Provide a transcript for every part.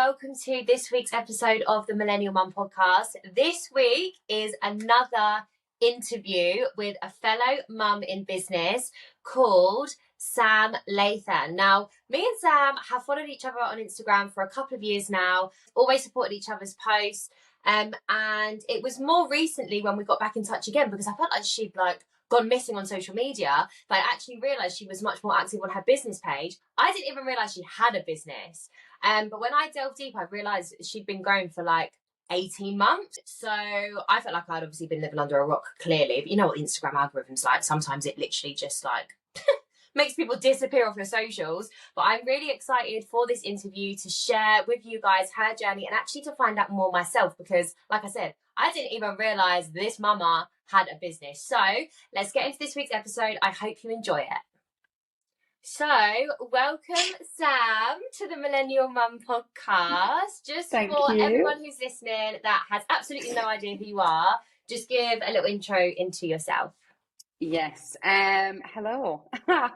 welcome to this week's episode of the Millennial Mum podcast. This week is another interview with a fellow mum in business called Sam Lathan. Now, me and Sam have followed each other on Instagram for a couple of years now, always supported each other's posts, and it was more recently when we got back in touch again because I felt like she'd gone missing on social media, but I actually realised she was much more active on her business page. I didn't even realise she had a business. But when I delved deep, I realised she'd been going for 18 months. So I felt like I'd obviously been living under a rock, clearly. But you know what Instagram algorithm's like. Sometimes it literally just makes people disappear off your socials. But I'm really excited for this interview to share with you guys her journey and actually to find out more myself because, like I said, I didn't even realise this mama had a business. So let's get into this week's episode. I hope you enjoy it. So, welcome, Sam, to the Millennial Mum podcast. Just Thank for you. everyone who's listening that has absolutely no idea who you are, just give a little intro into yourself. Yes. Hello. I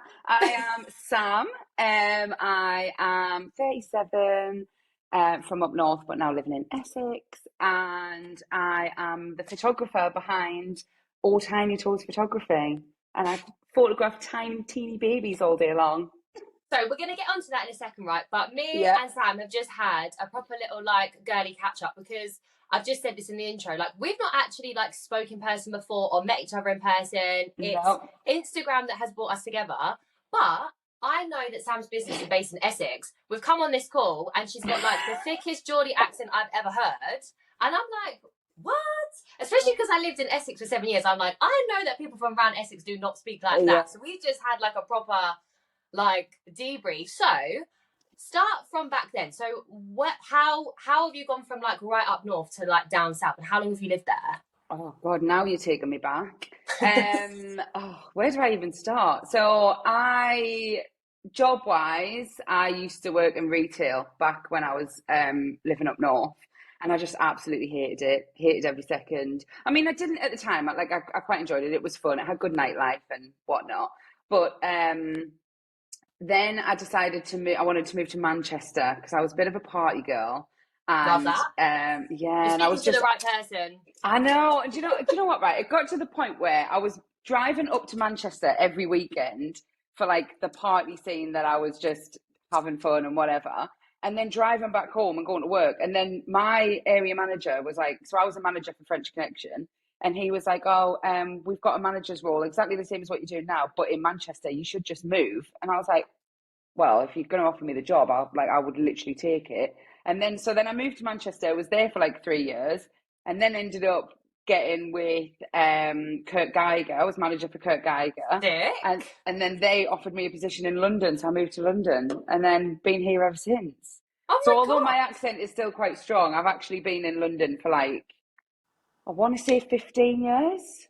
am Sam. I am 37, from up north, but now living in Essex. And I am the photographer behind All Tiny Toes Photography. And I photograph tiny, teeny babies all day long. So we're going to get onto that in a second, right? But me and Sam have just had a proper little girly catch up because I've just said this in the intro. We've not actually spoken in person before or met each other in person. It's Instagram that has brought us together. But I know that Sam's business is based in Essex. We've come on this call and she's got the thickest Geordie accent I've ever heard. And I'm like, what? Especially because I lived in Essex for 7 years. I'm like, I know that people from around Essex do not speak like that. So we just had a proper debrief. So start from back then. So how have you gone from right up north to down south, and how long have you lived there? Oh God, now you're taking me back. Where do I even start? So job-wise, I used to work in retail back when I was living up north. And I just absolutely hated every second. I mean, I didn't at the time. I quite enjoyed it. It was fun. It had good nightlife and whatnot. But then I decided to move. I wanted to move to Manchester because I was a bit of a party girl. And, love that. Yeah, and I was just the right person. I know. And do you know what? Right, it got to the point where I was driving up to Manchester every weekend for the party scene that I was just having fun and whatever. And then driving back home and going to work. And then my area manager was so I was a manager for French Connection. And he was we've got a manager's role, exactly the same as what you're doing now, but in Manchester, you should just move. And I was like, well, if you're going to offer me the job, I would literally take it. And then, so then I moved to Manchester, was there for 3 years, and then ended up getting with Kurt Geiger. I was manager for Kurt Geiger. And then they offered me a position in London, so I moved to London and then been here ever since. Although my accent is still quite strong, I've actually been in London for I want to say 15 years.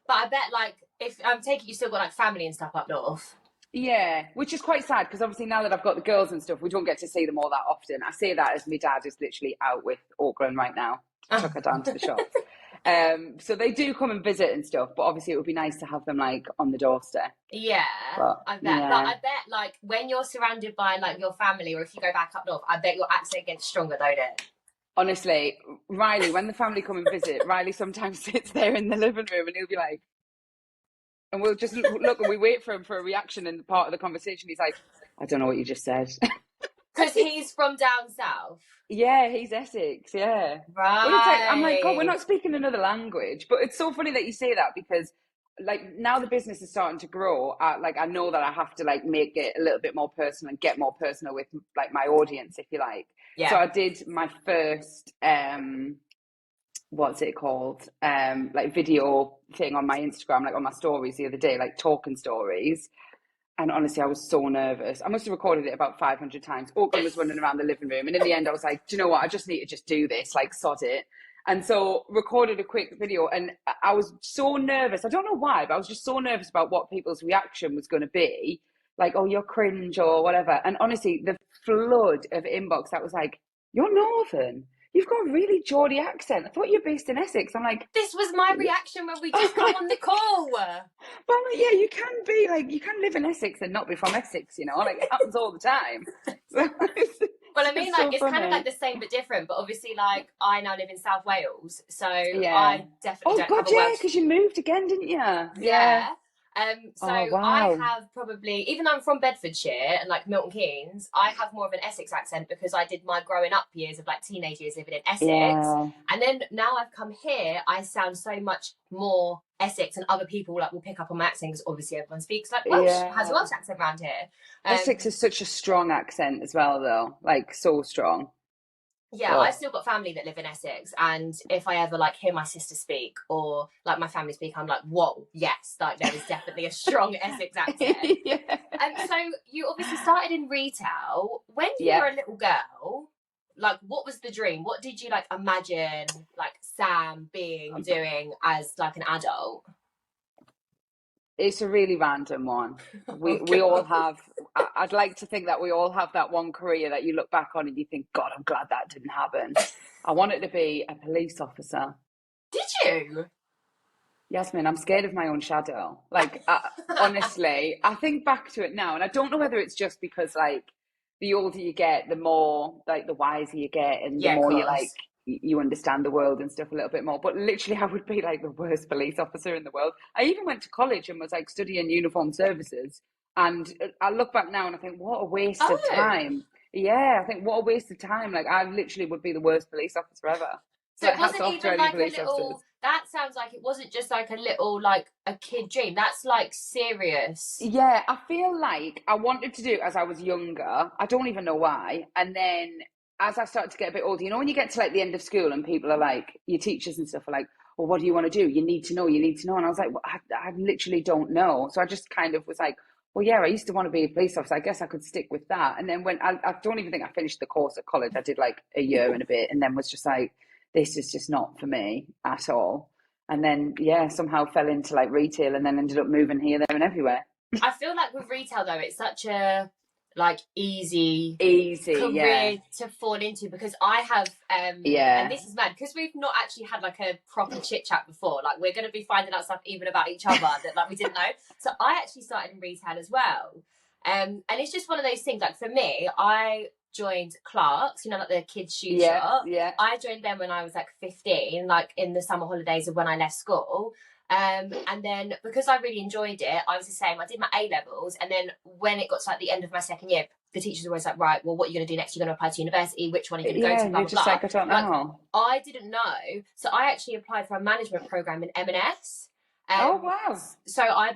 But I bet if I'm taking you still got family and stuff up north. Yeah, which is quite sad because obviously now that I've got the girls and stuff, we don't get to see them all that often. I say that as my dad is literally out with Auckland right now. Took her down to the shop. So they do come and visit and stuff, but obviously it would be nice to have them on the doorstep. Yeah, I bet. Yeah. But I bet when you're surrounded by your family, or if you go back up north, I bet your accent gets stronger, don't it? Honestly, Riley, when the family come and visit, Riley sometimes sits there in the living room and he'll be like, and we'll just look and we wait for him for a reaction, and part of the conversation he's like, I don't know what you just said. Because he's from down south. Yeah, he's Essex, yeah. Right. Well, I'm like, God, we're not speaking another language. But it's so funny that you say that because now the business is starting to grow. I know that I have to make it a little bit more personal and get more personal with my audience, if you like. Yeah. So I did my first what's it called? Video thing on my Instagram, on my stories the other day, talking stories. And honestly, I was so nervous. I must have recorded it about 500 times. Auckland was running around the living room. And in the end, I was like, do you know what? I just need to just do this, sod it. And so recorded a quick video. And I was so nervous. I don't know why, but I was just so nervous about what people's reaction was going to be. Oh, you're cringe or whatever. And honestly, the flood of inbox that was like, you're Northern. You've got a really Geordie accent. I thought you were based in Essex. I'm like... This was my reaction when we just come on the call. But I'm like, yeah, you can be, you can live in Essex and not be from Essex, it happens all the time. So Well, I mean, just like, so it's kind of like funny. the same but different. But obviously, like, I now live in South Wales, so Yeah. I definitely Oh don't have God, a yeah, Welsh. because you moved again, didn't you? Yeah. Yeah. So Oh I wow. have probably, even though I'm from Bedfordshire and like Milton Keynes, I have more of an Essex accent because I did my growing up years of like teenage years living in Essex. Yeah. And then now I've come here, I sound so much more Essex, and other people like will pick up on my accent because obviously everyone speaks like Welsh, has a Yeah. Welsh accent around here. Essex is such a strong accent as well, though. Like so strong. Yeah, I've But still got family that live in Essex, and if I ever like hear my sister speak or like my family speak, I'm like, whoa, yes, like there is definitely a strong Essex accent. yeah. And so you obviously started in retail when you Yeah. were a little girl. Like, what was the dream? What did you like imagine like Sam being doing as like an adult? It's a really random one. Oh We all god, have. I'd like to think that we all have that one career that you look back on and you think, God, I'm glad that didn't happen. I wanted to be a police officer. did you? Yasmin, I'm scared of my own shadow. Like, honestly, I think back to it now, and I don't know whether it's just because, like, the older you get, the more, like, the wiser you get, and the Yeah, of more you, like, course. you understand the world and stuff a little bit more. But literally, I would be, like, the worst police officer in the world. I even went to college and was, like, studying uniform services. And I look back now and I think, what a waste of Oh, time. Yeah, I think, what a waste of time. Like, I literally would be the worst police officer ever. so Like, it hats wasn't off to even any like a police officers. little. That sounds like it wasn't just like a little like a kid dream. That's like serious. Yeah, I feel like I wanted to do it as I was younger. I don't even know why. And then as I started to get a bit older, you know, when you get to like the end of school and people are like, your teachers and stuff are like, well, what do you want to do? You need to know, you need to know. And I was like, well, I literally don't know. So I just kind of was like, well, yeah, I used to want to be a police officer. I guess I could stick with that. And then when I don't even think I finished the course at college, I did like a year and a bit, and then was just like, this is just not for me at all. And then, yeah, somehow fell into like retail and then ended up moving here, there, and everywhere. I feel like with retail though, it's such a like easy Easy, yeah. career to fall into because I have and Yeah. this is mad because we've not actually had like a proper chit chat before. Like we're going to be finding out stuff even about each other that like we didn't know. So I actually started in retail as well, and it's just one of those things. Like for me, I joined Clark's, you know, like the kids shoe Yeah, shop. yeah. I joined them when I was like 15, like in the summer holidays of when I left school. And then because I really enjoyed it, I was the same. I did my A levels, and then when it got to like the end of my second year, the teachers were always like, "Right, well, what are you going to do next? You're going to apply to university. Which one are you going to go Yeah, to?" and Blah you're blah just blah. like, I don't Like know. I didn't know, so I actually applied for a management program in M&S. Oh, wow. So I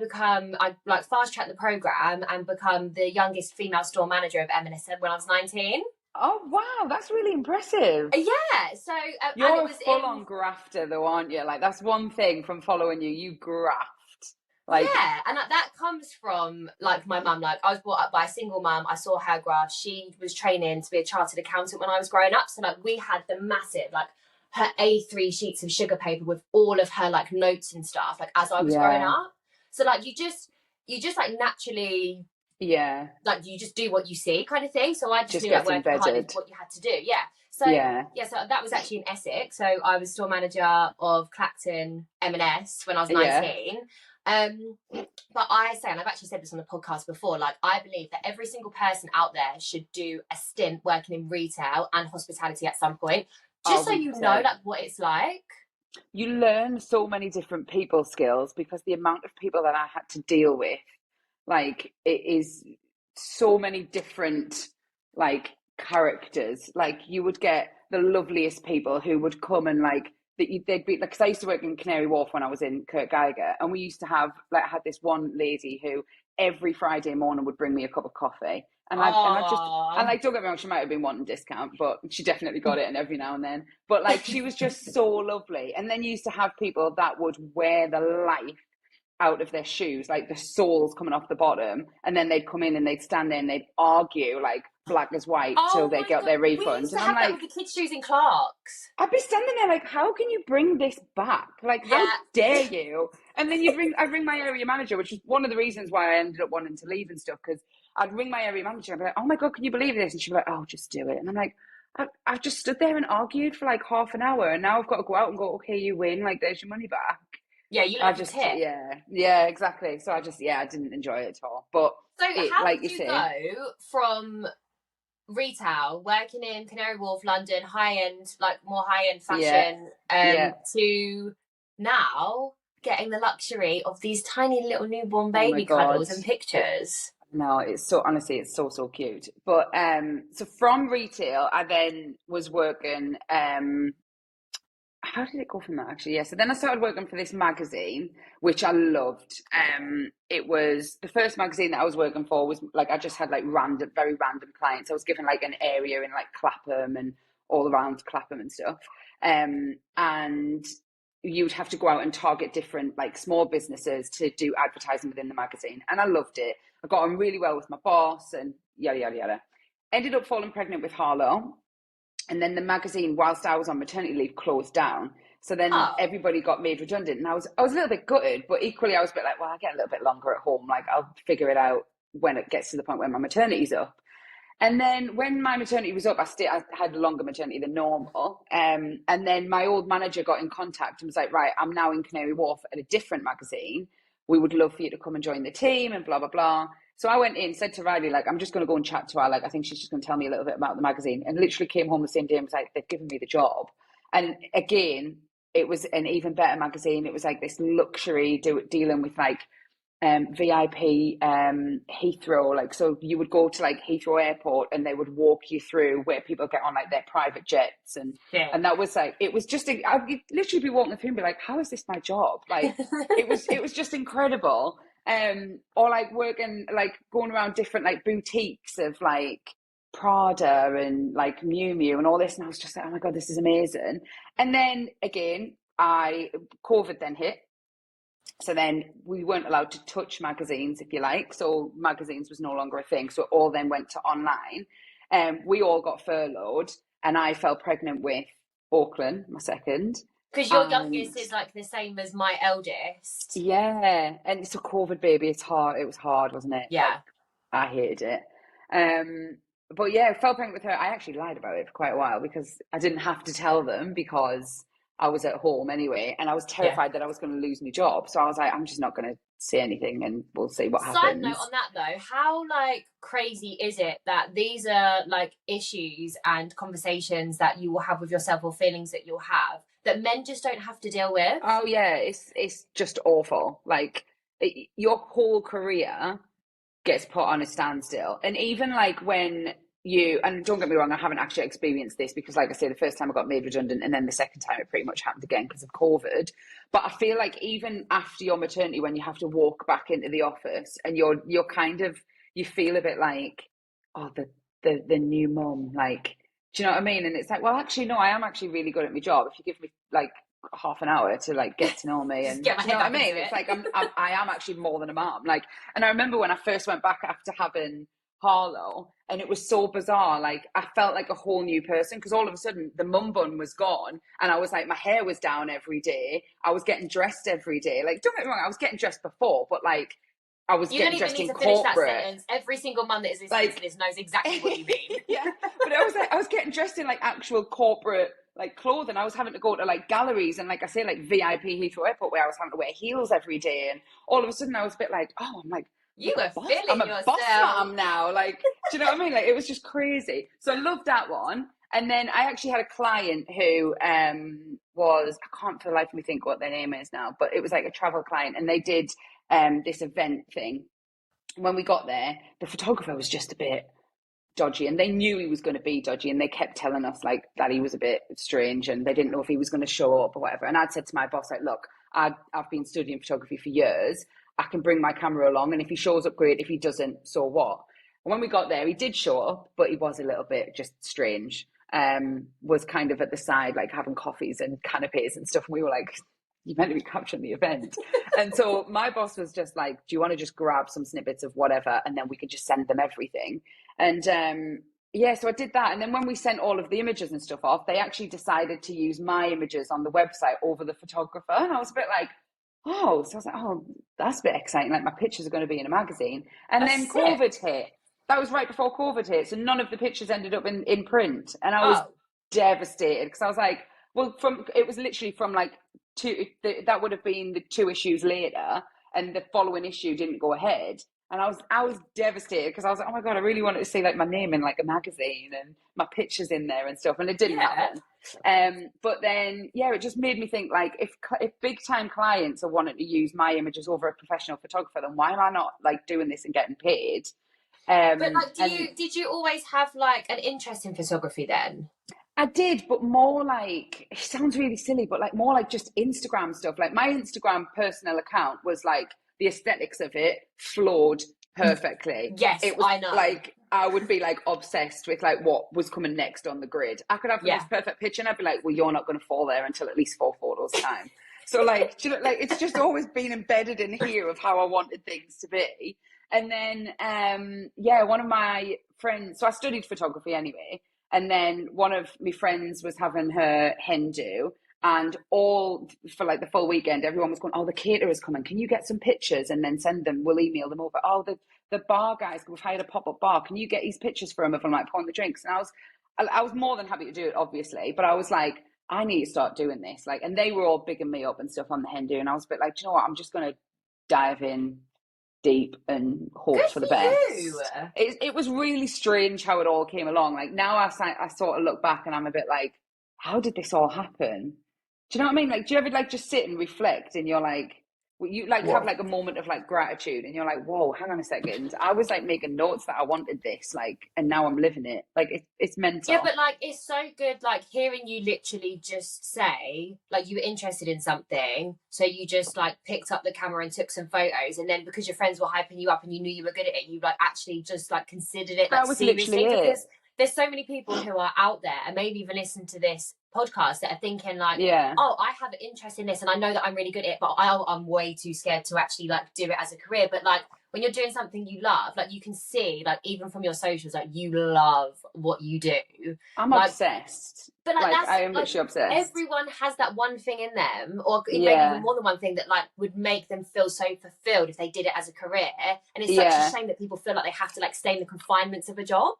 like fast tracked the program and become the youngest female store manager of M&S when I was 19. Oh, wow. That's really impressive. Yeah. So and it You're a was in full-on grafter, though, aren't you? Like, that's one thing from following you. You graft. Like, yeah, and that comes from like my mum. Like I was brought up by a single mum. I saw her graph. She was training to be a chartered accountant when I was growing up. So like we had the massive like her A3 sheets of sugar paper with all of her like notes and stuff. Like as I was growing yeah, up. So like you just like naturally yeah. like you just do what you see kind of thing. So I just Just knew like gets working hard is embedded. what you had to do. Yeah. So Yeah, yeah, so that was actually in Essex. So I was store manager of Clacton M&S when I was yeah. 19. But I say, and I've actually said this on the podcast before, like I believe that every single person out there should do a stint working in retail and hospitality at some point, just Oh, so you know 100%. like what it's like. You learn so many different people skills because the amount of people that I had to deal with, like, it is so many different, like, characters. Like, you would get the loveliest people who would come and, like, they'd be like, because I used to work in Canary Wharf when I was in Kurt Geiger, and we used to have, like, I had this one lady who every Friday morning would bring me a cup of coffee. And I just, and Oh, like, don't get me wrong, she might have been wanting a discount, but she definitely got it, and every now and then. But like, she was just so lovely. And then you used to have people that would wear the life out of their shoes, like the soles coming off the bottom, and then they'd come in and they'd stand there and they'd argue like black as white till oh they my got god, their we refund. used And to I'm have that with like, the kids' shoes in Clark's. I'd be standing there like, how can you bring this back? Like, how Yeah, dare you? And then I'd ring my area manager, which is one of the reasons why I ended up wanting to leave and stuff, because I'd ring my area manager and be like, oh my God, can you believe this? And she'd be like, oh, just do it. And I'm like, I've just stood there and argued for like half an hour, and now I've got to go out and go, okay, you win, like, there's your money back. yeah, you I like a just, tip. yeah, exactly. So I just, yeah, I didn't enjoy it at all. But So it, how like did you you say, go from retail, working in Canary Wharf, London, high-end, like more high-end Yeah. fashion, Yeah. to now getting the luxury of these tiny little newborn Oh my baby God. cuddles and pictures. No, it's so, honestly, it's so, so cute. But so from retail, I then was working, how did it go from that actually? Yeah, so then I started working for this magazine, which I loved. It was the first magazine that I was working for was like, I just had like random, very random clients. I was given like an area in like Clapham and all around Clapham and stuff. And you'd have to go out and target different like small businesses to do advertising within the magazine. And I loved it. I got on really well with my boss and yada, yada, yada. Ended up falling pregnant with Harlow. And then the magazine, whilst I was on maternity leave, closed down. So then Oh, everybody got made redundant. And I was a little bit gutted, but equally I was a bit like, well, I get a little bit longer at home. Like I'll figure it out when it gets to the point where my maternity's up. And then when my maternity was up, I had a longer maternity than normal. And then my old manager got in contact and was like, right, I'm now in Canary Wharf at a different magazine. We would love for you to come and join the team and blah, blah, blah. So I went in, said to Riley, like, I'm just going to go and chat to her. Like, I think she's just going to tell me a little bit about the magazine. And literally came home the same day and was like, they've given me the job. And again, it was an even better magazine. It was like this luxury dealing with like VIP Heathrow, like, so you would go to like Heathrow Airport and they would walk you through where people get on like their private jets, and that was like, it was just I'd literally be walking through and be like, how is this my job? Like it was just incredible. Or like working, like going around different like boutiques of like Prada and like Miu Miu and all this, and I was just like, oh my God, this is amazing. And then again, COVID then hit. So then we weren't allowed to touch magazines, if you like. So magazines was no longer a thing. So it all then went to online. We all got furloughed, and I fell pregnant with Auckland, my second. because your And youngest is like the same as my eldest. yeah, and it's a COVID baby. It's hard. It was hard, wasn't it? Yeah. Like I hated it. But yeah, I fell pregnant with her. I actually lied about it for quite a while because I didn't have to tell them because I was at home anyway, and I was terrified that I was going to lose my job. So I was like, I'm just not going to say anything, and we'll see what Side note happens. on that though, how like crazy is it that these are like issues and conversations that you will have with yourself or feelings that you'll have that men just don't have to deal with? Oh yeah, it's just awful. Like your whole career gets put on a standstill. And even like when you, and don't get me wrong, I haven't actually experienced this because like I say, the first time I got made redundant and then the second time it pretty much happened again because of COVID. But I feel like even after your maternity, when you have to walk back into the office and you're kind of, you feel a bit like, oh, the new mum, like, do you know what I mean? And it's like, well, actually, no, I am actually really good at my job. If you give me like half an hour to like get to know me, Just and get my do you know head what I back mean? into It's it. like I am actually more than a mom. Like, and I remember when I first went back after having Harlow, and it was so bizarre. Like, I felt like a whole new person because all of a sudden the mum bun was gone, and I was like, my hair was down every day. I was getting dressed every day. Like, don't get me wrong, I was getting dressed before, but like, I was You don't getting even dressed need in to finish that corporate. sentence. Every single mum that is listening to Like, this knows exactly what you mean. yeah, but I was like, I was getting dressed in like actual corporate like clothing. I was having to go to like galleries and like I say, like VIP Heathrow Airport where I was having to wear heels every day. And all of a sudden I was a bit like, oh, I'm like, You were boss. I'm feeling a boss yourself. mom now. Like, do you know what I mean? Like, it was just crazy. So I loved that one. And then I actually had a client who was, I can't for the life of me think what their name is now, but it was like a travel client, and they did this event thing. When we got there, the photographer was just a bit dodgy, and they knew he was going to be dodgy, and they kept telling us like that he was a bit strange and they didn't know if he was going to show up or whatever. And I'd said to my boss, like, look, I've been studying photography for years. I can bring my camera along, and if he shows up, great. If he doesn't, so what? And when we got there, he did show up, but he was a little bit just strange. Was kind of at the side, like having coffees and canapes and stuff. And we were like, you meant to be capturing the event. And so my boss was just like, do you want to just grab some snippets of whatever, and then we could just send them everything? And yeah, so I did that. And then when we sent all of the images and stuff off, they actually decided to use my images on the website over the photographer. And I was a bit like, oh, so I was like, oh, that's a bit exciting. Like, my pictures are going to be in a magazine. And That's then sick. COVID hit. That was right before COVID hit. So none of the pictures ended up in print. And I was Oh, devastated because I was like, well, it was literally from like that would have been the 2 issues later, and the following issue didn't go ahead. And I was devastated because I was like, oh my God, I really wanted to see like my name in like a magazine and my pictures in there and stuff. And it didn't happen. But then, yeah, it just made me think like, if big time clients are wanting to use my images over a professional photographer, then why am I not like doing this and getting paid? But like, And did you always have like an interest in photography then? I did, but more like, it sounds really silly, but like more like just Instagram stuff. Like my Instagram personal account was like the aesthetics of it flowed perfectly. Yes, It was I know. like, I would be like obsessed with like what was coming next on the grid. I could have the most perfect picture and I'd be like, well, you're not going to fall there until at least 4 photos time. So like, do you know, like it's just always been embedded in here of how I wanted things to be. And then, yeah, one of my friends, so I studied photography anyway. And then one of my friends was having her hen do, and all for like the full weekend, everyone was going, oh, the caterer's coming. Can you get some pictures and then send them? We'll email them over. Oh, the bar guys, we've hired a pop-up bar. Can you get these pictures for them if I'm like pouring the drinks? And I was more than happy to do it, obviously, but I was like, I need to start doing this. Like, and they were all bigging me up and stuff on the hen do. And I was a bit like, do you know what? I'm just going to dive in deep and hope Good for the best. you. It was really strange how it all came along. Like now I sort of look back and I'm a bit like, how did this all happen? Do you know what I mean? Like, do you ever like just sit and reflect and you're like, you like have like a moment of like gratitude and you're like, whoa, hang on a second. I was like making notes that I wanted this, like, and now I'm living it. Like it's mental. Yeah, but like it's so good, like hearing you literally just say, like you were interested in something, so you just like picked up the camera and took some photos, and then because your friends were hyping you up and you knew you were good at it, you like actually just like considered it like That was seriously. literally Because it. there's so many people who are out there and maybe even listen to this podcast that are thinking like, Yeah. oh, I have an interest in this and I know that I'm really good at it, but I'm way too scared to actually like do it as a career. But like when you're doing something you love, like you can see, like even from your socials, like you love what you do. I'm like, obsessed. But like that's I am like, literally obsessed. everyone has that one thing in them, or maybe even more than one thing that like would make them feel so fulfilled if they did it as a career. And it's such a shame that people feel like they have to like stay in the confinements of a job.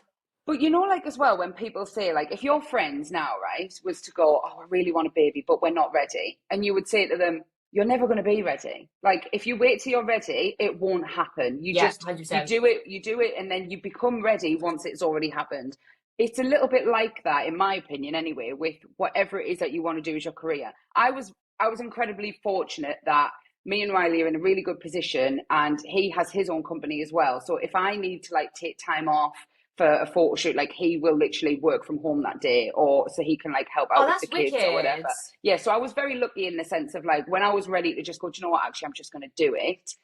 But you know, like as well, when people say, like, if your friends now, right, was to go, oh, I really want a baby, but we're not ready. And you would say to them, you're never going to be ready. Like, if you wait till you're ready, it won't happen. You just, 100%. you do it, and then you become ready once it's already happened. It's a little bit like that, in my opinion, anyway, with whatever it is that you want to do as your career. I was incredibly fortunate that me and Riley are in a really good position, and he has his own company as well. So if I need to like take time off for a photo shoot, like he will literally work from home that day, or so he can like help out with the kids or whatever. Yeah, so I was very lucky in the sense of like when I was ready to just go, do you know what, actually I'm just going to do it.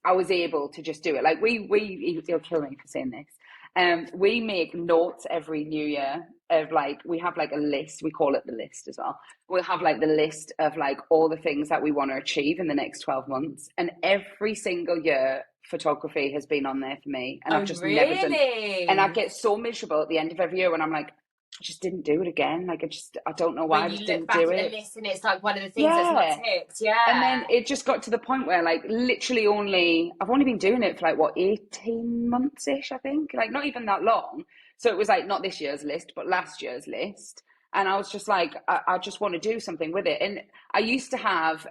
I was able to just do it. Like he'll kill me for saying this. We make notes every new year of like, we have like a list, we call it the list as well. We'll have like the list of like all the things that we want to achieve in the next 12 months. And every single year, photography has been on there for me. And I've just never done it. And I get so miserable at the end of every year when I'm like, I just didn't do it again. Like I don't know why I just didn't do it. When you look back at the list and it's like one of the things that's not ticked. Yeah. And then it just got to the point where like literally I've only been doing it for like 18 months-ish, I think. Like not even that long. So it was like not this year's list, but last year's list. And I was just like, I just want to do something with it. And I used to have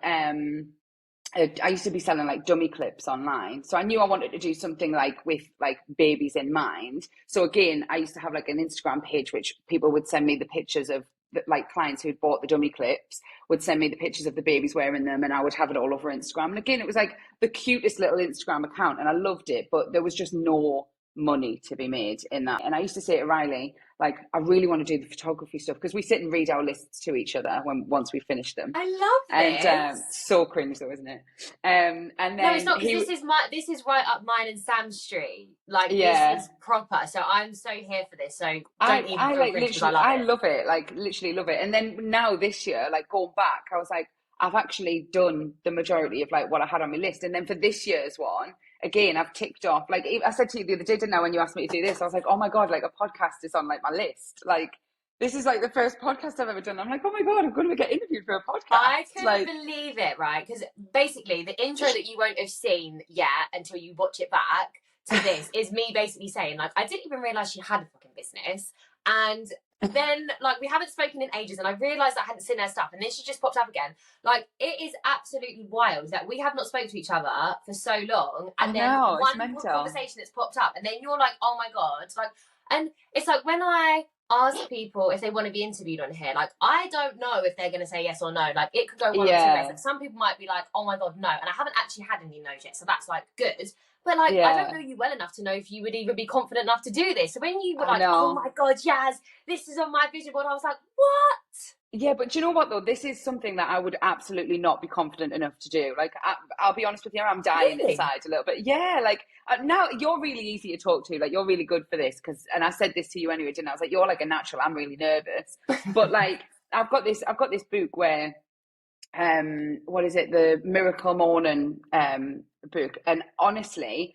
I used to be selling like dummy clips online. So I knew I wanted to do something like with like babies in mind. So again, I used to have like an Instagram page, which people would send me the pictures of like clients who'd bought the dummy clips would send me the pictures of the babies wearing them, and I would have it all over Instagram. And again, it was like the cutest little Instagram account and I loved it, but there was just no money to be made in that. And I used to say to Riley, like, I really want to do the photography stuff, because we sit and read our lists to each other once we finish them. I love this. And so cringe though, isn't it? And then no, it's not, because this is right up mine and Sam's street. Like this is proper. So I'm so here for this. So I love it. Like literally love it. And then now this year, like going back, I was like, I've actually done the majority of like what I had on my list. And then for this year's one, again, I've ticked off, like I said to you the other day, didn't I, when you asked me to do this, I was like, oh my God, like a podcast is on like my list. Like this is like the first podcast I've ever done. I'm like, oh my God, I'm going to get interviewed for a podcast. I couldn't believe it, right? Because basically the intro that you won't have seen yet until you watch it back to this is me basically saying like, I didn't even realise she had a fucking business. And then like we haven't spoken in ages, and I realised I hadn't seen her stuff, and then she just popped up again. Like, it is absolutely wild that we have not spoken to each other for so long, and I then know, it's one mental. conversation that's popped up, and then you're like, oh my god, like, and it's like when I ask people if they want to be interviewed on here, like, I don't know if they're going to say yes or no. Like, it could go one or two ways. Like, some people might be like, oh my god, no, and I haven't actually had any no's yet, so that's like good. But like, I don't know you well enough to know if you would even be confident enough to do this. So when you were like, oh my god, Yaz, this is on my vision board, I was like, what? Yeah, but do you know what though? This is something that I would absolutely not be confident enough to do. Like, I'll be honest with you, I'm dying inside a little bit. Yeah, like now you're really easy to talk to. Like, you're really good for this and I said this to you anyway, didn't I? I was like, you're like a natural. I'm really nervous, but like I've got this book where, what is it? The Miracle Morning book, and honestly,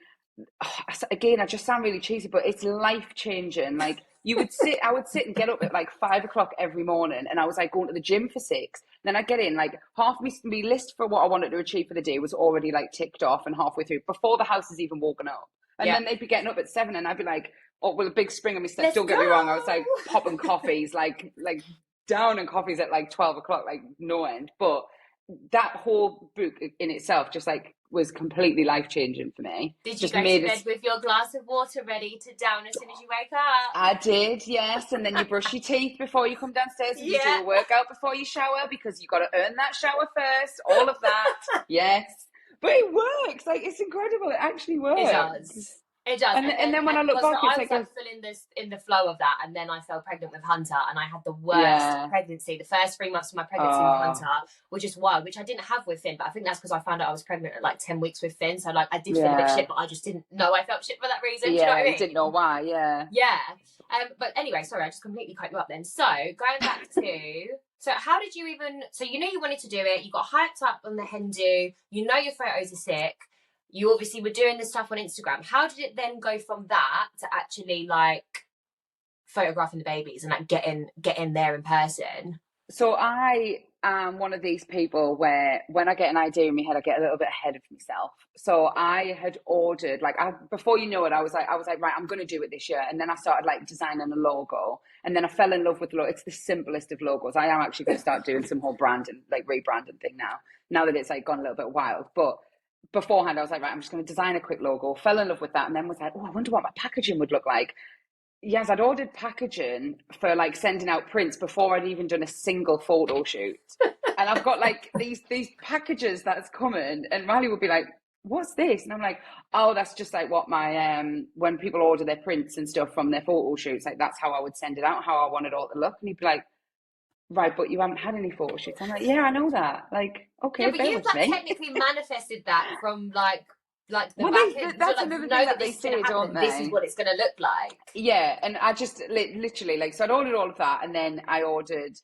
again, I just sound really cheesy, but it's life changing. Like, I would sit and get up at like 5 o'clock every morning, and I was like going to the gym for 6. Then I get in, like half my list for what I wanted to achieve for the day was already like ticked off and halfway through before the house is even woken up. And then they'd be getting up at 7, and I'd be like, oh, with a big spring on my step. Don't get me wrong, I was like popping coffees, like down and coffees at like 12 o'clock, like no end. But that whole book in itself just like was completely life-changing for me. Did you go to bed with your glass of water ready to down as soon as you wake up? I did, yes. And then you brush your teeth before you come downstairs, and you do a workout before you shower, because you got to earn that shower first, all of that. Yes. But it works. Like, it's incredible. It actually works. It does. It does. And then when I look back, I was like still in the flow of that, and then I fell pregnant with Hunter, and I had the worst pregnancy. The first 3 months of my pregnancy with Hunter were just wild, which I didn't have with Finn, but I think that's because I found out I was pregnant at like 10 weeks with Finn. So like I did feel a bit shit, but I just didn't know I felt shit for that reason. Do you know what I mean? You didn't know why, Yeah. But anyway, sorry, I just completely cut you up then. So going back to so how did you even you knew you wanted to do it, you got hyped up on the hen do, you know your photos are sick. You obviously were doing this stuff on Instagram. How did it then go from that to actually like photographing the babies and like getting there in person? So I am one of these people where when I get an idea in my head, I get a little bit ahead of myself. So I had ordered, like, before you know it, I was like, right, I'm going to do it this year. And then I started like designing a logo, and then I fell in love with the logo. It's the simplest of logos. I am actually going to start doing some whole branding, like rebranding thing now that it's like gone a little bit wild. But beforehand, I was like, right, I'm just going to design a quick logo, fell in love with that, and then was like, oh, I wonder what my packaging would look like. Yes, I'd ordered packaging for like sending out prints before I'd even done a single photo shoot. And I've got like these packages that's coming, and Riley would be like, what's this? And I'm like, oh, that's just like what my when people order their prints and stuff from their photo shoots, like that's how I would send it out, how I wanted all to look. And he'd be like, right, but you haven't had any photo shoots. I'm like, yeah, I know that. Like, okay, yeah, but you've like technically manifested that from like the back end. That's another thing that they say, don't they? This is what it's going to look like. Yeah, and I just literally like, so I'd ordered all of that, and then I ordered.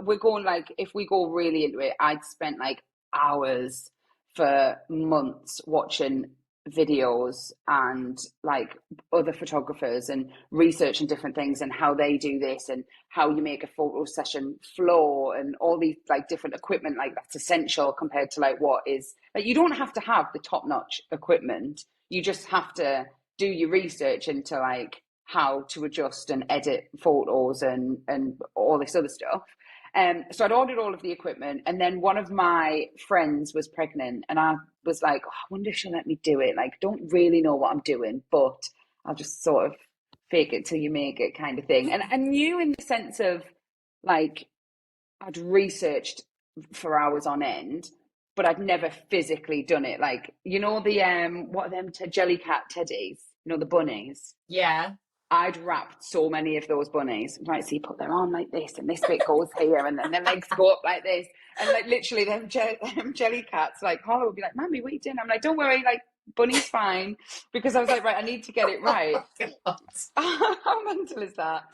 We're going like, if we go really into it, I'd spent like hours for months watching videos and like other photographers and researching different things and how they do this and how you make a photo session flow and all these like different equipment, like that's essential compared to like what is like, you don't have to have the top-notch equipment, you just have to do your research into like how to adjust and edit photos and all this other stuff. So I'd ordered all of the equipment, and then one of my friends was pregnant, and I was like, oh, I wonder if she'll let me do it. Like, don't really know what I'm doing, but I'll just sort of fake it till you make it kind of thing. And I knew in the sense of like, I'd researched for hours on end, but I'd never physically done it. Like, you know, the, what are them jelly cat teddies? You know, the bunnies? Yeah. I'd wrapped so many of those bunnies. Right, so you put their arm like this, and this bit goes here, and then their legs go up like this. And like literally them jelly cats, like Kaale would be like, Mammy, what are you doing? I'm like, don't worry, like Bunny's fine. Because I was like, right, I need to get it right. How mental is that?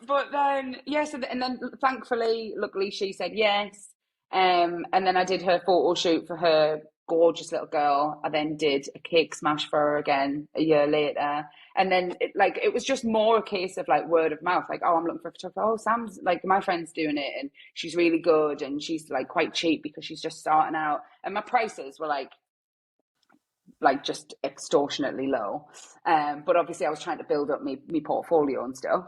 But then, yes, and then thankfully, luckily she said yes. And then I did her photo shoot for her gorgeous little girl. I then did a cake smash for her again a year later. And then it was just more a case of like word of mouth, like, oh, I'm looking for a photographer. Oh, Sam's like, my friend's doing it and she's really good and she's like quite cheap because she's just starting out. And my prices were like just extortionately low. But obviously I was trying to build up my portfolio and stuff.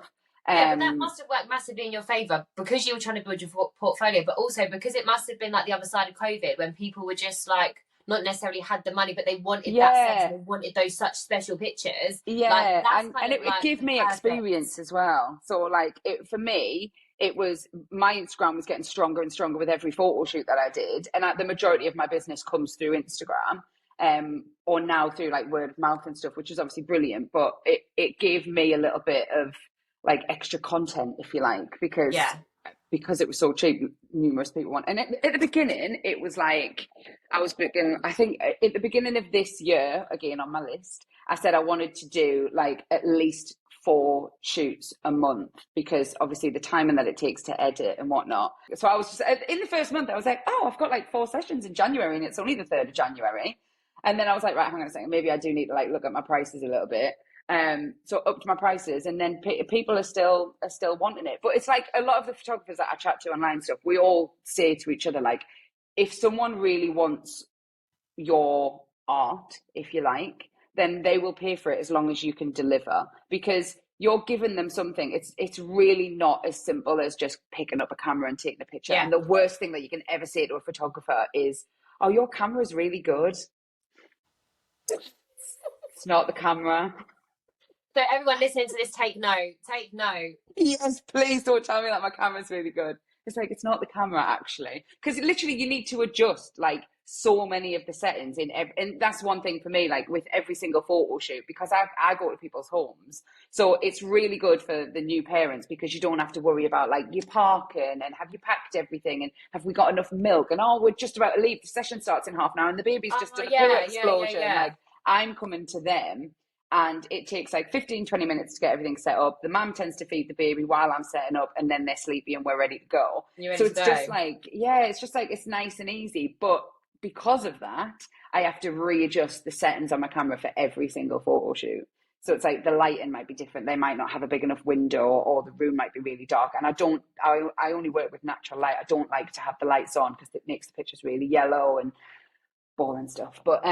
Yeah, but that must have worked massively in your favour because you were trying to build your portfolio, but also because it must have been like the other side of COVID when people were just like not necessarily had the money, but they wanted that sense, they wanted those such special pictures. Yeah, that's and it gave me experience as well. So like for me, it was my Instagram was getting stronger and stronger with every photo shoot that I did, and the majority of my business comes through Instagram, or now through like word of mouth and stuff, which is obviously brilliant. But it gave me a little bit of like extra content, if you like, because it was so cheap, numerous people want. And at the beginning, it was like I was booking. I think at the beginning of this year, again on my list, I said I wanted to do like at least 4 shoots a month because obviously the timing that it takes to edit and whatnot. So I was just in the first month, I was like, oh, I've got like 4 sessions in January, and it's only the 3rd of January. And then I was like, right, hang on a second, maybe I do need to like look at my prices a little bit. So up to my prices, and then people are still wanting it. But it's like a lot of the photographers that I chat to online stuff, we all say to each other, like, if someone really wants your art, if you like, then they will pay for it as long as you can deliver, because you're giving them something. It's really not as simple as just picking up a camera and taking a picture. And the worst thing that you can ever say to a photographer is, oh, your camera's really good. It's not the camera. So everyone listening to this, take note. Yes, please don't tell me that my camera's really good. It's like, it's not the camera actually, because literally you need to adjust like so many of the settings and that's one thing for me, like with every single photo shoot, because I go to people's homes, so it's really good for the new parents because you don't have to worry about like your parking and have you packed everything and have we got enough milk and we're just about to leave, the session starts in half an hour and the baby's just done a poo explosion. Like I'm coming to them. And it takes like 15-20 minutes to get everything set up. The mum tends to feed the baby while I'm setting up, and then they're sleepy and we're ready to go. So it's just like, it's nice and easy. But because of that, I have to readjust the settings on my camera for every single photo shoot. So it's like the lighting might be different. They might not have a big enough window, or the room might be really dark. And I only work with natural light. I don't like to have the lights on because it makes the pictures really yellow and boring stuff. But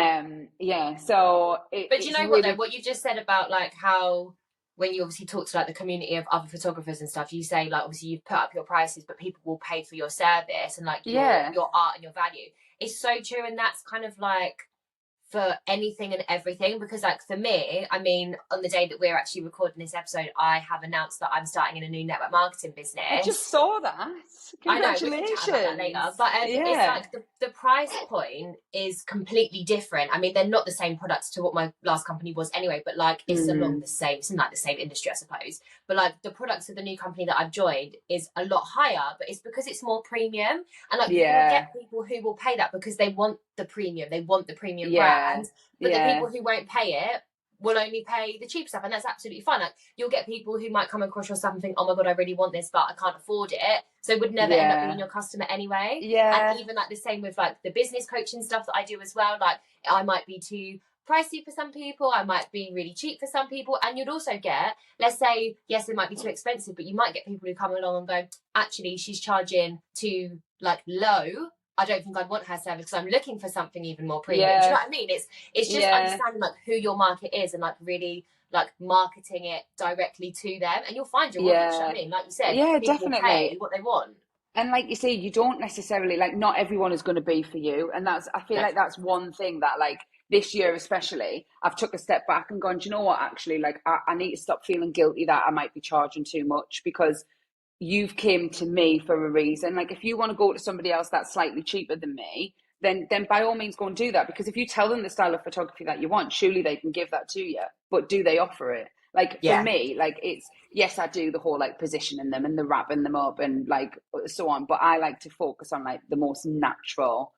so but you know what though, what you just said about like how when you obviously talk to like the community of other photographers and stuff, you say like obviously you've put up your prices but people will pay for your service and like your art and your value. It's so true. And that's kind of like for anything and everything, because like for me, I mean, on the day that we're actually recording this episode, I have announced that I'm starting in a new network marketing business. I just saw that. Congratulations. I know, we can chat about that later. But it's like the price point is completely different. I mean, they're not the same products to what my last company was anyway, but like it's along the same, it's in like the same industry, I suppose. But like the products of the new company that I've joined is a lot higher, but it's because it's more premium. And like you will get people who will pay that because they want the premium, brand. But the people who won't pay it will only pay the cheap stuff, and that's absolutely fine. Like you'll get people who might come across your stuff and think, oh my god, I really want this but I can't afford it, so would never end up being your customer anyway. And even like the same with like the business coaching stuff that I do as well. Like I might be too pricey for some people, I might be really cheap for some people, and you'd also get, let's say, yes, it might be too expensive, but you might get people who come along and go, actually she's charging too like low, I don't think I'd want her service because I'm looking for something even more premium. Do you know what I mean? It's just understanding like who your market is and like really like marketing it directly to them, and you'll find your audience. You know what I mean? Like you said, people definitely pay what they want. And like you say, you don't necessarily like, not everyone is going to be for you, and that's, I feel like that's one thing that like this year especially, I've took a step back and gone, do you know what, actually, like I need to stop feeling guilty that I might be charging too much, because you've came to me for a reason. Like if you want to go to somebody else that's slightly cheaper than me, then by all means go and do that, because if you tell them the style of photography that you want, surely they can give that to you. But do they offer it? Like for me, like it's, yes, I do the whole like positioning them and the wrapping them up and like so on, but I like to focus on like the most natural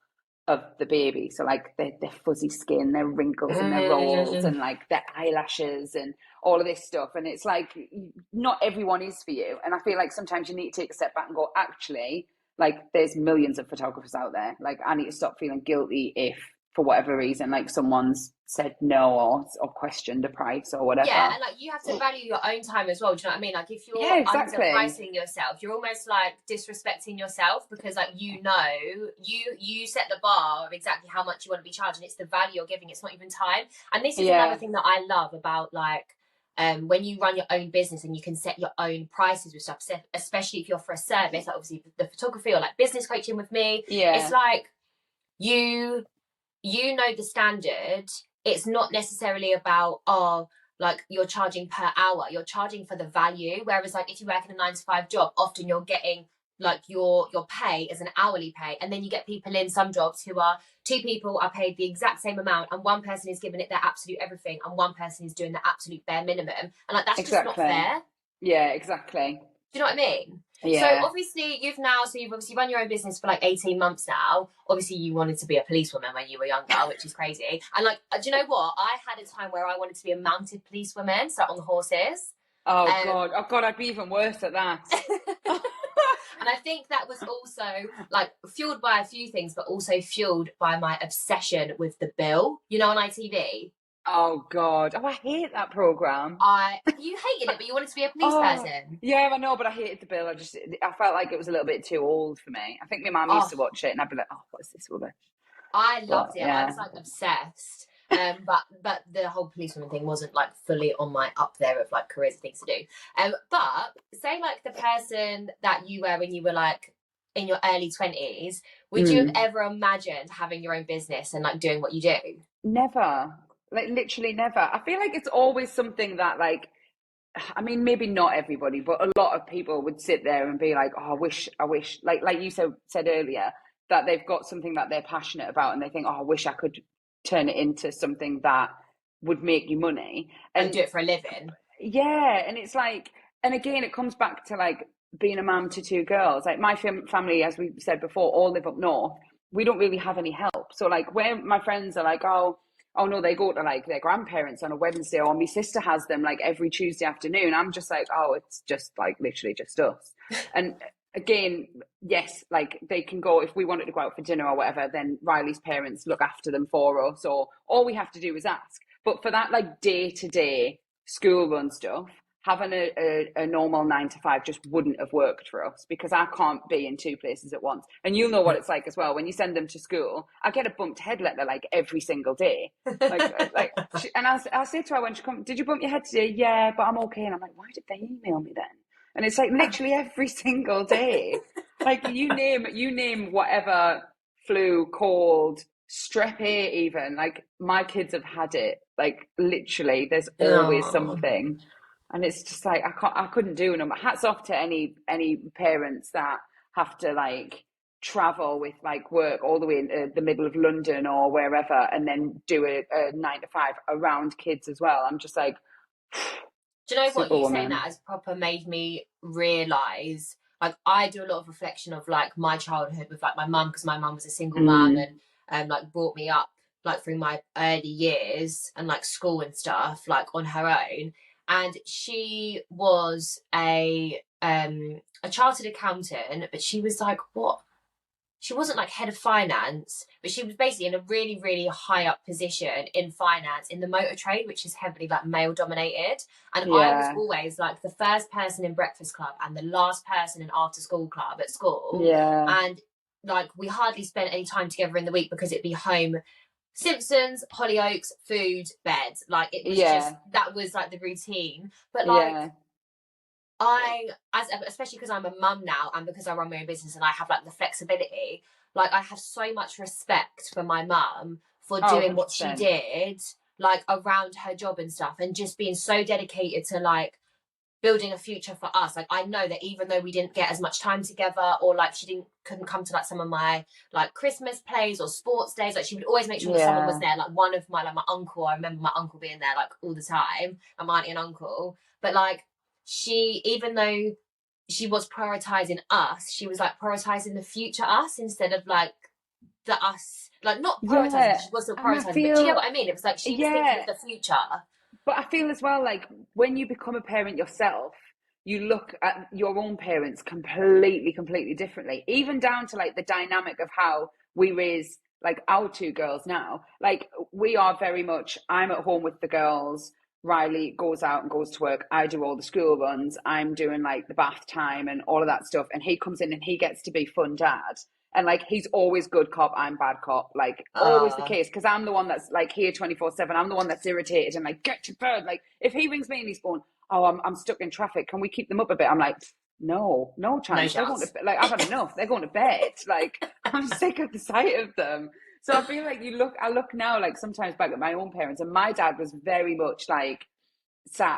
of the baby. So like their fuzzy skin, their wrinkles and their rolls and like their eyelashes and all of this stuff. And it's like, not everyone is for you. And I feel like sometimes you need to take a step back and go, actually, like there's millions of photographers out there. Like I need to stop feeling guilty if for whatever reason, like someone's said no or questioned a price or whatever. Yeah, and like you have to value your own time as well. Do you know what I mean? Like if you're underpricing yourself, you're almost like disrespecting yourself, because like you set the bar of exactly how much you want to be charging. It's the value you're giving. It's not even time. And this is another thing that I love about like when you run your own business and you can set your own prices with stuff, especially if you're for a service, like obviously the photography or like business coaching with me, it's like you know the standard. It's not necessarily about, oh, like you're charging per hour, you're charging for the value. Whereas like if you work in a 9-to-5 job, often you're getting like your pay as an hourly pay, and then you get people in some jobs who are two people are paid the exact same amount, and one person is giving it their absolute everything and one person is doing the absolute bare minimum, and like that's just not fair. Yeah, exactly. Do you know what I mean? Yeah. So obviously you've obviously run your own business for like 18 months now. Obviously you wanted to be a policewoman when you were younger, which is crazy. And like, do you know what? I had a time where I wanted to be a mounted policewoman, so on the horses. Oh God, I'd be even worse at that. And I think that was also like fueled by a few things, but also fueled by my obsession with The Bill, you know, on ITV. Oh God! Oh, I hate that program. You hated it, but you wanted to be a police person. Yeah, I know, but I hated The Bill. I felt like it was a little bit too old for me. I think my mum used to watch it, and I'd be like, "Oh, what is this rubbish?" I loved it. Yeah. I was like obsessed. But the whole policewoman thing wasn't like fully on my up there of like careers and things to do. But say like the person that you were when you were like in your early 20s, would you have ever imagined having your own business and like doing what you do? Never. Like literally never. I feel like it's always something that like, I mean, maybe not everybody, but a lot of people would sit there and be like, oh, I wish, like you said earlier, that they've got something that they're passionate about and they think, oh, I wish I could turn it into something that would make you money. And do it for a living. Yeah. And it's like, and again, it comes back to like being a mum to two girls. Like my family, as we said before, all live up north. We don't really have any help. So like where my friends are like, oh no, they go to like their grandparents on a Wednesday, or my sister has them like every Tuesday afternoon. I'm just like, oh, it's just like literally just us. And again, yes, like they can go, if we wanted to go out for dinner or whatever, then Riley's parents look after them for us, or all we have to do is ask. But for that like day-to-day school run stuff, having a normal 9-to-5 just wouldn't have worked for us, because I can't be in two places at once. And you'll know what it's like as well. When you send them to school, I get a bumped head letter like every single day. And I'll say to her when she comes, did you bump your head today? Yeah, but I'm okay. And I'm like, why did they email me then? And it's like literally every single day. Like you name whatever, flu, cold, strep A even. Like my kids have had it. Like literally, there's always something. And it's just like, I couldn't do them. Hats off to any parents that have to like travel with like work all the way into the middle of London or wherever, and then do a 9-to-5 around kids as well. I'm just like, do you know what? You saying that has proper made me realise, like I do a lot of reflection of like my childhood with like my mum, because my mum was a single mum and like brought me up like through my early years and like school and stuff like on her own. And she was a chartered accountant, but she was like, what? She wasn't like head of finance, but she was basically in a really, really high up position in finance in the motor trade, which is heavily like male dominated. And I was always like the first person in breakfast club and the last person in after school club at school. Yeah. And like we hardly spent any time together in the week because it'd be home, Simpsons, Hollyoaks, food, bed. Like it was just, that was like the routine. But like especially because I'm a mum now and because I run my own business and I have like the flexibility, like I have so much respect for my mum for doing 100%. What she did like around her job and stuff, and just being so dedicated to like building a future for us. Like I know that even though we didn't get as much time together, or like she couldn't come to like some of my like Christmas plays or sports days, like she would always make sure that someone was there. Like one of my my uncle, I remember my uncle being there like all the time, and my auntie and uncle. But like she, even though she was prioritizing us, she was like prioritizing the future us instead of like the us, like not prioritizing, she was still prioritizing, but do you get what I mean? It was like she was thinking of the future. But I feel as well, like when you become a parent yourself, you look at your own parents completely differently, even down to like the dynamic of how we raise like our two girls now. Like we are very much, I'm at home with the girls, Riley goes out and goes to work, I do all the school runs, I'm doing like the bath time and all of that stuff, and he comes in and he gets to be fun dad. And like, he's always good cop, I'm bad cop. Like, always the case. Because I'm the one that's like here 24/7. I'm the one that's irritated and like, get to bed. Like, if he rings me and he's going, oh, I'm stuck in traffic, can we keep them up a bit? I'm like, no chance. They're going to like, I've had enough. They're going to bed. Like, I'm sick of the sight of them. So I feel like I look now, like sometimes back at my own parents, and my dad was very much like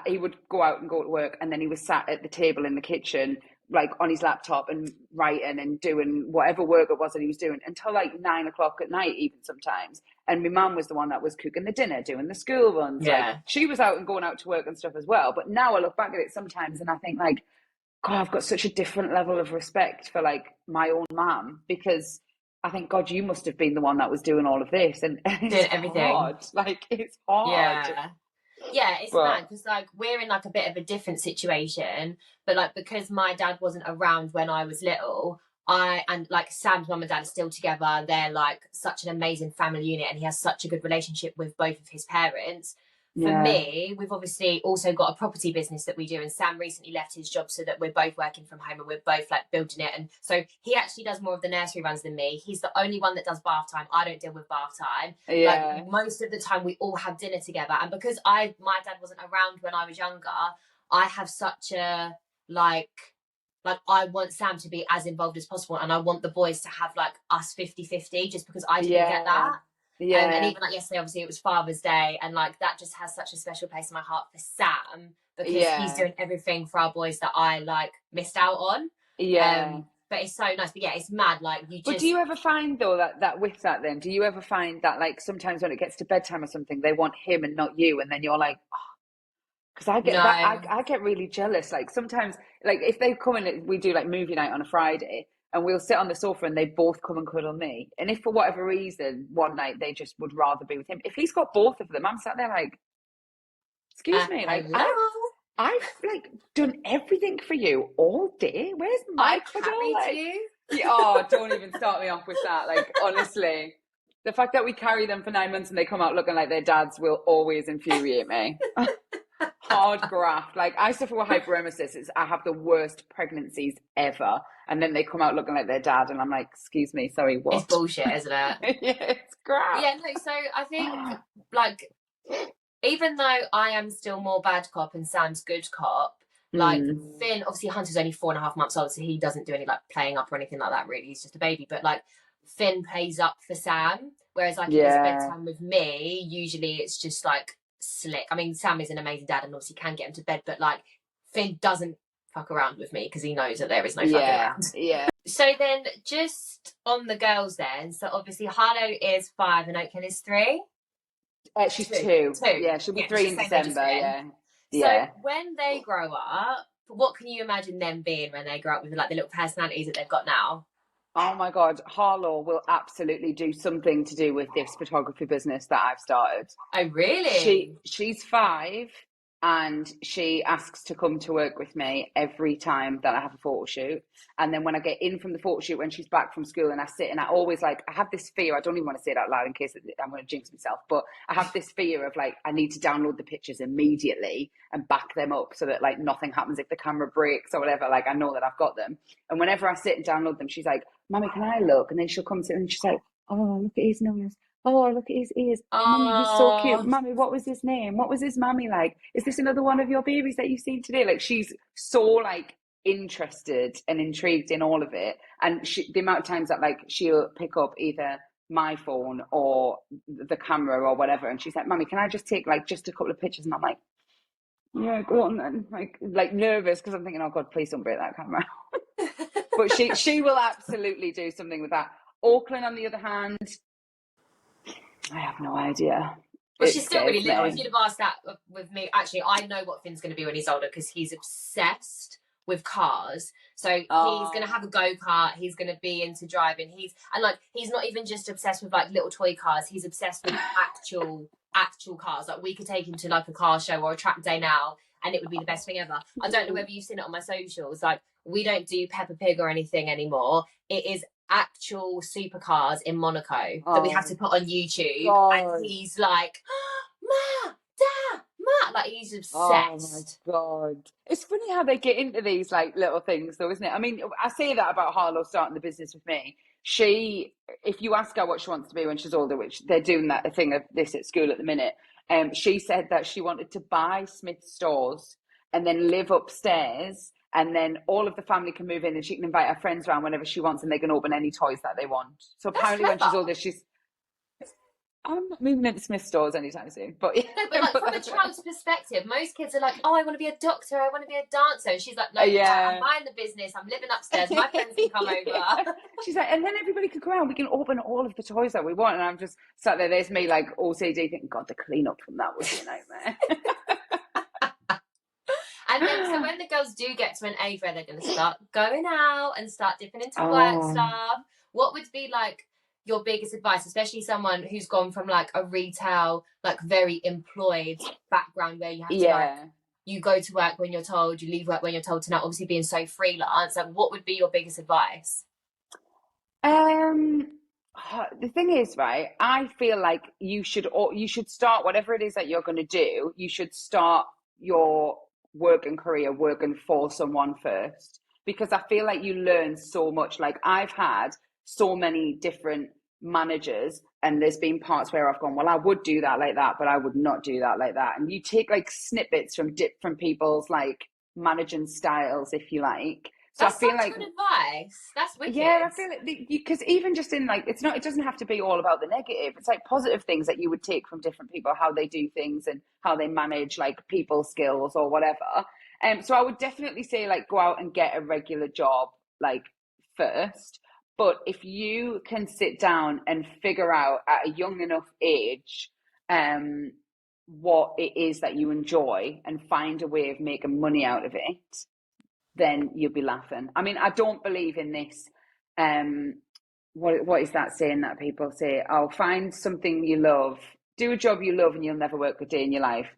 he would go out and go to work, and then he was sat at the table in the kitchen, like on his laptop and writing and doing whatever work it was that he was doing until like 9 o'clock at night, even sometimes. And my mum was the one that was cooking the dinner, doing the school runs. Yeah. Like, she was out and going out to work and stuff as well. But now I look back at it sometimes and I think like, God, I've got such a different level of respect for like my own mum, because I think, God, you must have been the one that was doing all of this, and it's everything. hard. Like, it's hard. Yeah, it's mad because like we're in like a bit of a different situation, but like because my dad wasn't around when I was little, and like Sam's mum and dad are still together. They're like such an amazing family unit, and he has such a good relationship with both of his parents. For me, we've obviously also got a property business that we do, and Sam recently left his job so that we're both working from home and we're both like building it. And so he actually does more of the nursery runs than me. He's the only one that does bath time. I don't deal with bath time. Like most of the time we all have dinner together. And because my dad wasn't around when I was younger, I have such a like I want Sam to be as involved as possible, and I want the boys to have like us 50-50 just because I didn't get that. And even like yesterday, obviously it was Father's Day, and like that just has such a special place in my heart for Sam, because he's doing everything for our boys that I like missed out on. But it's so nice. But yeah, it's mad. Like But do you ever find though that with that then, do you ever find that like sometimes when it gets to bedtime or something, they want him and not you, and then you're like, because I get that I get really jealous. Like sometimes, like if they come in, we do like movie night on a Friday, and we'll sit on the sofa and they both come and cuddle me. And if for whatever reason one night they just would rather be with him, if he's got both of them, I'm sat there like, excuse me, like I've like done everything for you all day. Where's my cuddle? Like, you? Don't even start me off with that. Like, honestly, the fact that we carry them for 9 months and they come out looking like their dads will always infuriate me. Hard graft. Like, I suffer with hyperemesis. I have the worst pregnancies ever, and then they come out looking like their dad, and I'm like, excuse me, sorry, what? It's bullshit, isn't it? Yeah, it's graft. Yeah, no, so I think like even though I am still more bad cop and Sam's good cop, like Finn, obviously Hunter's only 4.5 months old, so he doesn't do any like playing up or anything like that really. He's just a baby. But like Finn plays up for Sam, whereas like if it's bedtime with me, usually it's just like slick. I mean, Sam is an amazing dad and obviously can get him to bed, but like Finn doesn't fuck around with me because he knows that there is no fucking around. So then just on the girls then, so obviously Harlow is 5 and Oakland is 3. She's two. Yeah, she'll be 3 in December. So when they grow up, what can you imagine them being when they grow up with like the little personalities that they've got now? Oh my God, Harlow will absolutely do something to do with this photography business that I've started. Oh, really? She's 5, and she asks to come to work with me every time that I have a photo shoot. And then when I get in from the photo shoot, when she's back from school, and I sit and I always like, I have this fear, I don't even want to say it out loud in case I'm going to jinx myself, but I have this fear of like, I need to download the pictures immediately and back them up so that like nothing happens if the camera breaks or whatever, like I know that I've got them. And whenever I sit and download them, she's like, Mommy, can I look? And then she'll come to me and she's like, oh, look at his nose. Oh, look at his ears. Mommy, he's so cute. Mommy, what was his name? What was his mommy like? Is this another one of your babies that you've seen today? Like, she's so like interested and intrigued in all of it. And the amount of times that like she'll pick up either my phone or the camera or whatever, and she's like, Mommy, can I just take like just a couple of pictures? And I'm like, yeah, go on then. Like nervous because I'm thinking, oh God, please don't break that camera. But she will absolutely do something with that. Auckland, on the other hand, I have no idea. Well, she's still really little. If you'd have asked that with me, actually, I know what Finn's going to be when he's older because he's obsessed with cars. So he's going to have a go-kart. He's going to be into driving. He's not even just obsessed with like little toy cars. He's obsessed with actual cars. Like we could take him to like a car show or a track day now, and it would be the best thing ever. I don't know whether you've seen it on my socials. Like we don't do Peppa Pig or anything anymore. It is actual supercars in Monaco that we have to put on YouTube. God. And he's like, Ma, Da, Ma. Like he's obsessed. Oh my God. It's funny how they get into these like little things though, isn't it? I mean, I say that about Harlow starting the business with me. if you ask her what she wants to be when she's older, which they're doing that thing of this at school at the minute, she said that she wanted to buy Smith's stores and then live upstairs, and then all of the family can move in and she can invite her friends around whenever she wants and they can open any toys that they want. So apparently when she's older, I'm not moving into Smith stores anytime soon. But yeah, no, but like from a child's perspective, most kids are like, oh, I want to be a doctor, I want to be a dancer. And she's like, no, I'm buying the business, I'm living upstairs, my friends can come over. She's like, and then everybody could come around, we can open all of the toys that we want. And I'm just sat there's me like OCD thinking, God, the clean up from that would be a nightmare. And then, so when the girls do get to an age where they're going to start going out and start dipping into work stuff, what would be like your biggest advice, especially someone who's gone from like a retail, like very employed background where you have to like, you go to work when you're told, you leave work when you're told, to now obviously being so freelance, like what would be your biggest advice? The thing is, right, I feel like you should start whatever it is that you're going to do, you should start your work and career working for someone first, because I feel like you learn so much. Like I've had so many different managers and there's been parts where I've gone, well, I would do that like that, but I would not do that like that. And you take like snippets from different people's like managing styles, if you like. So that's I feel such like good advice. That's wicked. Yeah, I feel like because even just in like it doesn't have to be all about the negative. It's like positive things that you would take from different people, how they do things and how they manage like people skills or whatever. So I would definitely say like go out and get a regular job like first. But if you can sit down and figure out at a young enough age what it is that you enjoy and find a way of making money out of it, then you'll be laughing. I mean, I don't believe in this. What is that saying that people say? Oh, find something you love, do a job you love, and you'll never work a day in your life.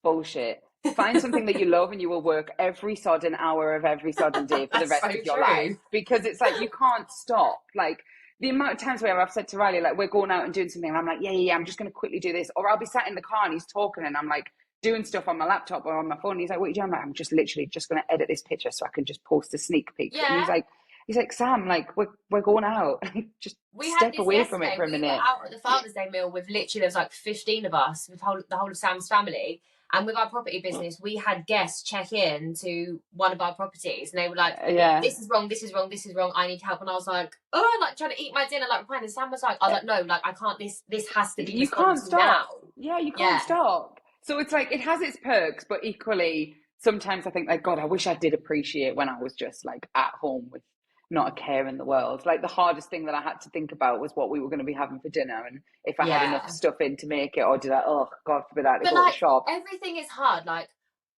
Bullshit. Find something that you love, and you will work every sodden hour of every sodden day for the rest of your life. Because it's like you can't stop. Like the amount of times where I've said to Riley, like we're going out and doing something, and I'm like, yeah, I'm just going to quickly do this, or I'll be sat in the car and he's talking, and I'm like doing stuff on my laptop or on my phone. And he's like, what are you doing? I'm like, I'm just literally just going to edit this picture so I can just post a sneak peek. Yeah. And he's like, Sam, like we're going out. Just step away from it for a minute. We were out at the Father's Day meal with literally, there was like 15 of us, with the whole of Sam's family. And with our property business, we had guests check in to one of our properties and they were like, this is wrong, this is wrong, this is wrong, I need help. And I was like, oh, like trying to eat my dinner, like replying. And Sam was like, I was like, no, like I can't, this has to be, you can't stop now. Yeah, you can't stop. So it's like, it has its perks, but equally, sometimes I think like, God, I wish I did appreciate when I was just like at home with not a care in the world. Like the hardest thing that I had to think about was what we were going to be having for dinner and if I had enough stuff in to make it, or did I, oh God forbid, I had to go to the shop. Everything is hard. Like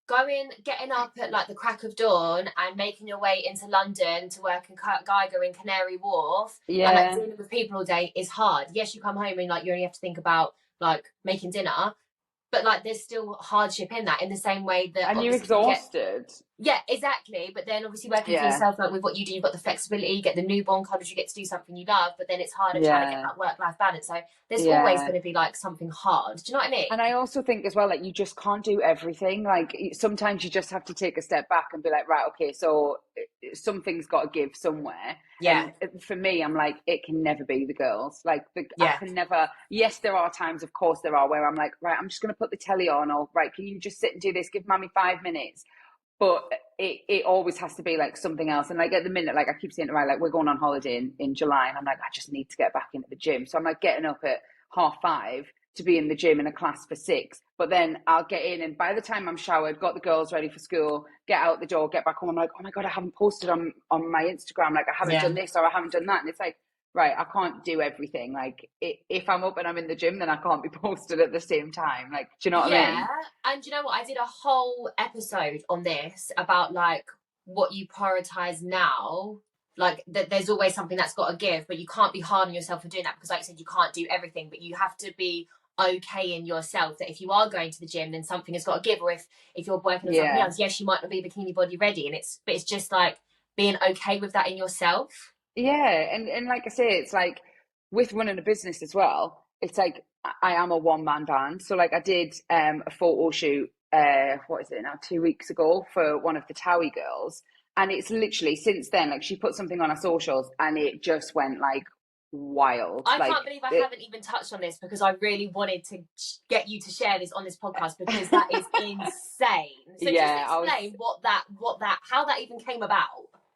getting up at like the crack of dawn and making your way into London to work in Kurt Geiger in Canary Wharf and like dealing with people all day is hard. Yes, you come home and like you only have to think about like making dinner, but like there's still hardship in that, in the same way that, and you're exhausted. Yeah, exactly. But then obviously working for yourself, like with what you do, you've got the flexibility, you get the newborn coverage, you get to do something you love, but then it's harder trying to get that work-life balance. So there's always going to be like something hard. Do you know what I mean? And I also think as well, like you just can't do everything. Like sometimes you just have to take a step back and be like, right, okay, so something's got to give somewhere. Yeah. And for me, I'm like, it can never be the girls. Like I can never, yes, there are times, of course there are, where I'm like, right, I'm just going to put the telly on, or right, can you just sit and do this? Give mommy 5 minutes. But it always has to be like something else. And like at the minute, like I keep saying to Riley, like we're going on holiday in July, and I'm like, I just need to get back into the gym. So I'm like getting up at 5:30 to be in the gym in a class for 6. But then I'll get in, and by the time I'm showered, got the girls ready for school, get out the door, get back home, I'm like, oh my God, I haven't posted on my Instagram. Like I haven't done this or I haven't done that. And it's like, right, I can't do everything. Like if I'm up and I'm in the gym, then I can't be posted at the same time. Like, do you know what I mean? Yeah. And you know what? I did a whole episode on this about like what you prioritize now. Like there's always something that's got to give, but you can't be hard on yourself for doing that, because like I said, you can't do everything, but you have to be okay in yourself that if you are going to the gym, then something has got to give. Or if you're working on something else, yes, you might not be bikini body ready, but it's just like being okay with that in yourself. Yeah, and like I say, it's like with running a business as well, it's like I am a one-man band. So like I did a photo shoot, what is it now, 2 weeks ago for one of the TOWIE girls. And it's literally since then, like she put something on her socials and it just went like wild. I like, can't believe I haven't even touched on this, because I really wanted to get you to share this on this podcast, because that is insane. So yeah, just explain how that even came about.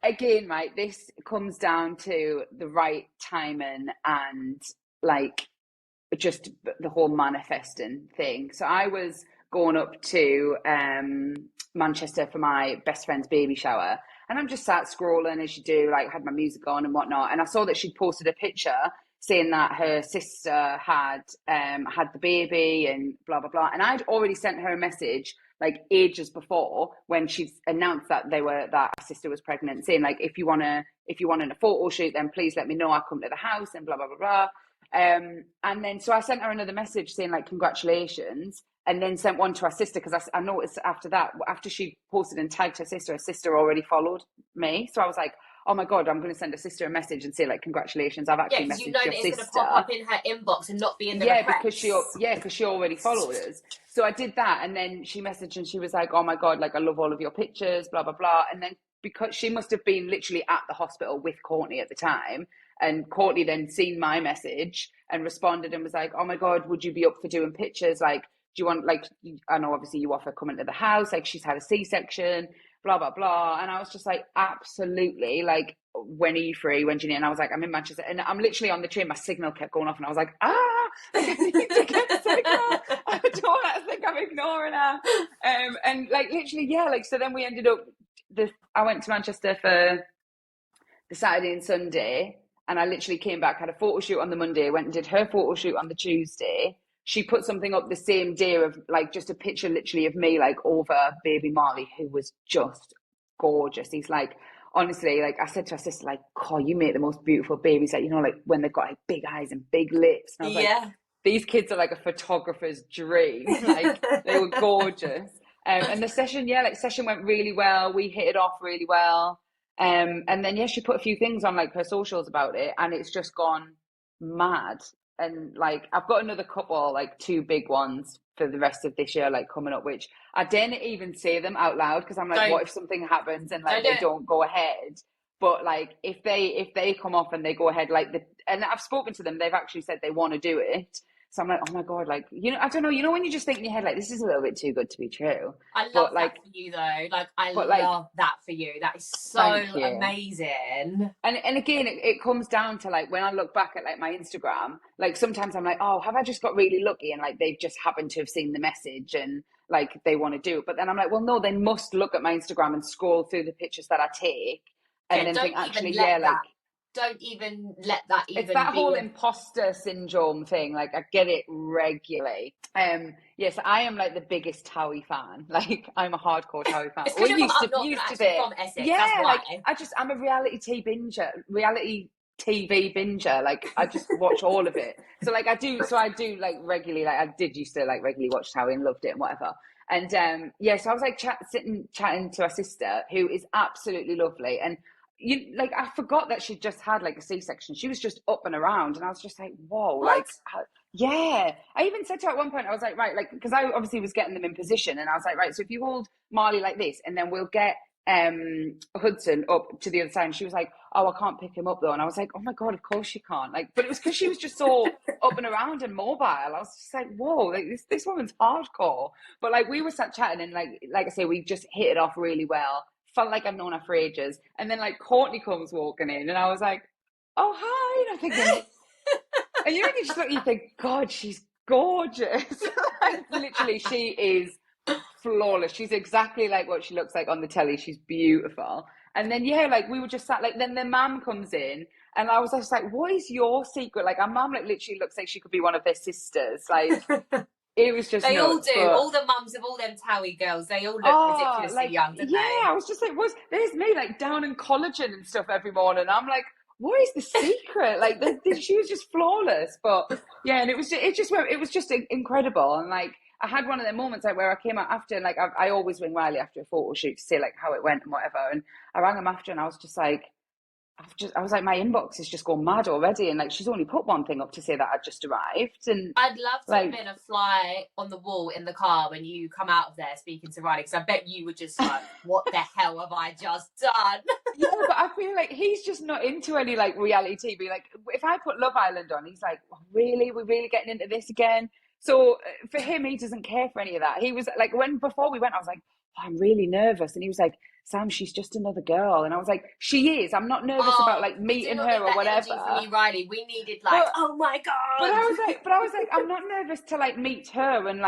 Again, right, this comes down to the right timing and like just the whole manifesting thing. So I was going up to Manchester for my best friend's baby shower, and I'm just sat scrolling as you do, like had my music on and whatnot, and I saw that she'd posted a picture saying that her sister had had the baby and blah blah blah, and I'd already sent her a message like ages before when she announced that that her sister was pregnant, saying like, if you want a photo shoot, then please let me know, I'll come to the house and blah blah blah blah. And then so I sent her another message saying like congratulations, and then sent one to her sister, because I noticed after that, after she posted and tagged her sister already followed me. So I was like, oh my god, I'm going to send her sister a message and say like congratulations, I've actually messaged your sister. That it's going to pop up in her inbox and not be in the requests. Because she already followed us. So I did that, and then she messaged and she was like, oh my god, like I love all of your pictures, blah blah blah. And then because she must have been literally at the hospital with Courtney at the time, and Courtney then seen my message and responded and was like, oh my god, would you be up for doing pictures? Like, do you want, like, I know obviously you offer coming to the house, like she's had a C-section, blah blah blah. And I was just like, absolutely, like, when are you free, when do you need? And I was like, I'm in Manchester, and I'm literally on the train, my signal kept going off, and I was like, like, I need to get signal. I don't want to think I'm ignoring her. And like literally, yeah, like, so then we ended up I went to Manchester for the Saturday and Sunday, and I literally came back, had a photo shoot on the Monday, went and did her photo shoot on the Tuesday. She put something up the same day of like just a picture literally of me like over baby Marley, who was just gorgeous. He's like, honestly, like I said to her sister, like, oh, you make the most beautiful babies, like, you know, like when they've got like big eyes and big lips. And I was like, these kids are like a photographer's dream. Like they were gorgeous. And the session went really well. We hit it off really well. And then she put a few things on like her socials about it, and it's just gone mad. And like I've got another couple, like 2 big ones for the rest of this year, like coming up, which I didn't even say them out loud, because I'm like, what if something happens and like they don't go ahead? But like if they come off and they go ahead, like and I've spoken to them, they've actually said they want to do it. So I'm like, oh my god, like, you know, I don't know, you know, when you just think in your head like, this is a little bit too good to be true. I love that for you though. Like I love that for you. That is so amazing. And again, it comes down to like when I look back at like my Instagram, like sometimes I'm like, oh, have I just got really lucky and like they've just happened to have seen the message and like they want to do it. But then I'm like, well, no, they must look at my Instagram and scroll through the pictures that I take and then think actually, don't even let that even it's that whole imposter syndrome thing. Like I get it regularly. Yes, I am like the biggest TOWIE fan. Like I'm a hardcore TOWIE fan. It's because you're from Essex. Yeah, that's why. like I'm a reality TV binger. Like I just watch all of it. So I do like regularly. Like I did used to like regularly watch TOWIE and loved it and whatever. And so I was like chatting to her sister, who is absolutely lovely. And I forgot that she'd just had like a C-section. She was just up and around, and I was just like, whoa, what? like, yeah. I even said to her at one point, I was like, right, like, because I obviously was getting them in position, and I was like, right, so if you hold Marley like this, and then we'll get Hudson up to the other side. And she was like, oh, I can't pick him up though. And I was like, oh my god, of course you can't. Like, but it was because she was just so up and around and mobile. I was just like, whoa, like this woman's hardcore. But like we were sat chatting, and like I say, we just hit it off really well. Felt like I've known her for ages. And then like Courtney comes walking in, and I was like, oh hi. And I'm thinking, and you know, you just look, you think, God, she's gorgeous. Like, literally, she is flawless. She's exactly like what she looks like on the telly. She's beautiful. And then like we were just sat, like, then the mum comes in, and I was just like, what is your secret? Like our mum like literally looks like she could be one of their sisters. Like it was just they nuts, all do. but all the mums of all them TOWIE girls, they all look ridiculously young, don't they? I was just like, there's me like down in collagen and stuff every morning. I'm like, what is the secret? Like she was just flawless. But yeah, and it was just incredible. And like I had one of the moments like where I came out after, and like I always ring Riley after a photo shoot to say like how it went and whatever. And I rang him after, and I was just like, I was like, my inbox is just gone mad already, and like she's only put one thing up to say that I'd just arrived, and I'd love to have like been a fly on the wall in the car when you come out of there speaking to Riley, because I bet you were just like, what the hell have I just done? yeah, but I feel like he's just not into any like reality TV. Like if I put Love Island on, he's like, oh, really? We're really getting into this again? So for him, he doesn't care for any of that. He was like, before we went, I was like, oh, I'm really nervous, and he was like, Sam, she's just another girl, and I was like, she is. I'm not nervous about like meeting her or whatever. From you, Riley. We needed like, oh my god. But I was like, I'm not nervous to like meet her and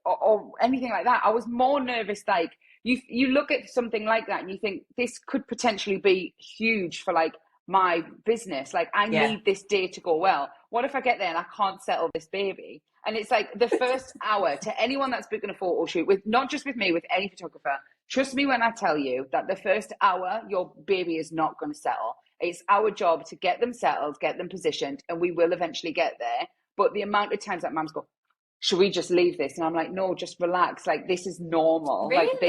or anything like that. I was more nervous like you look at something like that and you think this could potentially be huge for like my business. Like I need this day to go well. What if I get there and I can't settle this baby? And it's like the first hour to anyone that's booking a photo shoot with, not just with me, with any photographer. Trust me when I tell you that the first hour, your baby is not going to settle. It's our job to get them settled, get them positioned, and we will eventually get there. But the amount of times that mums go, should we just leave this? And I'm like, no, just relax. Like, this is normal. Really? Like,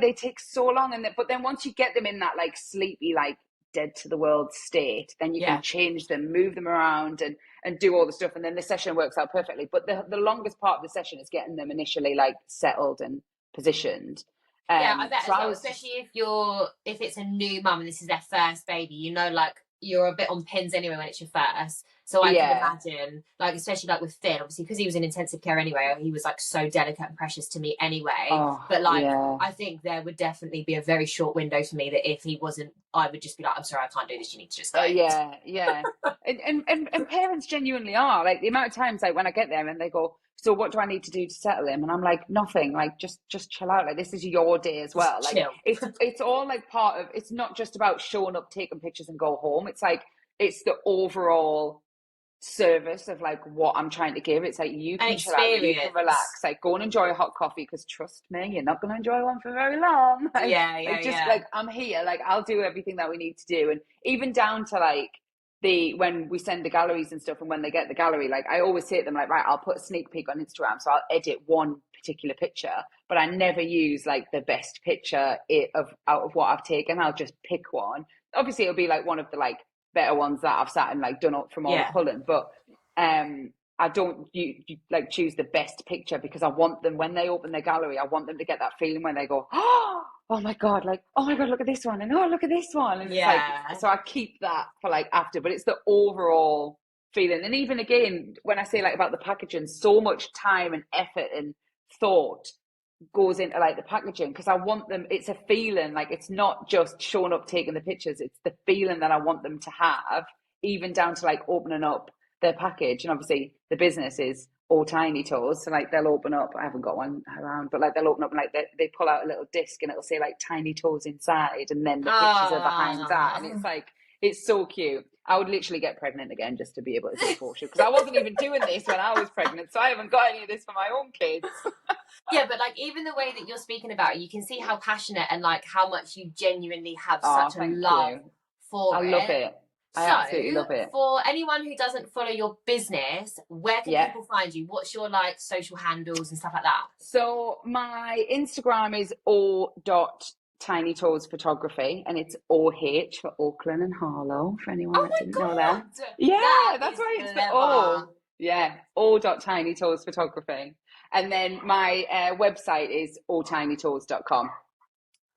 they take so long. But then once you get them in that, like, sleepy, like, dead to the world state, then you can change them, move them around and do all the stuff. And then the session works out perfectly. But the longest part of the session is getting them initially, like, settled and positioned. I bet as well, especially if it's a new mum and this is their first baby, you know, like you're a bit on pins anyway when it's your first. So I can imagine, like, especially like with Finn, obviously because he was in intensive care anyway, he was like so delicate and precious to me anyway. But like, I think there would definitely be a very short window for me that if he wasn't, I would just be like, I'm sorry, I can't do this. You need to just go. And parents genuinely are like the amount of times like when I get there and they go, so what do I need to do to settle him? And I'm like, nothing. Like just chill out. Like this is your day as well. Like it's all like part of. It's not just about showing up, taking pictures, and go home. It's like it's the overall service of like what I'm trying to give. It's like you can chill out, you can relax, like go and enjoy a hot coffee, because trust me, you're not going to enjoy one for very long. Like, like I'm here. Like I'll do everything that we need to do, and even down to like. When we send the galleries and stuff and when they get the gallery, like I always say to them like, right, I'll put a sneak peek on Instagram, so I'll edit one particular picture, but I never use like the best picture out of what I've taken. I'll just pick one. Obviously it'll be like one of the like better ones that I've sat and like done up from all the pulling, but I don't like choose the best picture, because I want them, when they open their gallery, I want them to get that feeling when they go, oh my god, like, oh my god, look at this one, and oh look at this one, and it's like, so I keep that for like after, but it's the overall feeling. And even again, when I say like about the packaging, so much time and effort and thought goes into like the packaging, because I want them, it's a feeling, like it's not just showing up taking the pictures, it's the feeling that I want them to have, even down to like opening up their package. And obviously the business is all tiny toes, so like they'll open up, I haven't got one around, but like they'll open up and like they pull out a little disc and it'll say like tiny toes inside, and then the pictures are behind that, and it's like, it's so cute. I would literally get pregnant again just to be able to do a photo shoot, because I wasn't even doing this when I was pregnant, so I haven't got any of this for my own kids. Yeah, but like even the way that you're speaking about it, you can see how passionate and like how much you genuinely have such a love for it. I love it. I absolutely love it. For anyone who doesn't follow your business, where can people find you? What's your like social handles and stuff like that? So my Instagram is o.tinytoesphotography, and it's OH for Auckland and Harlow, for anyone that didn't know that. Yeah, that's why it's the O. Yeah, o.tinytoesphotography. And then my website is alltinytoes.com.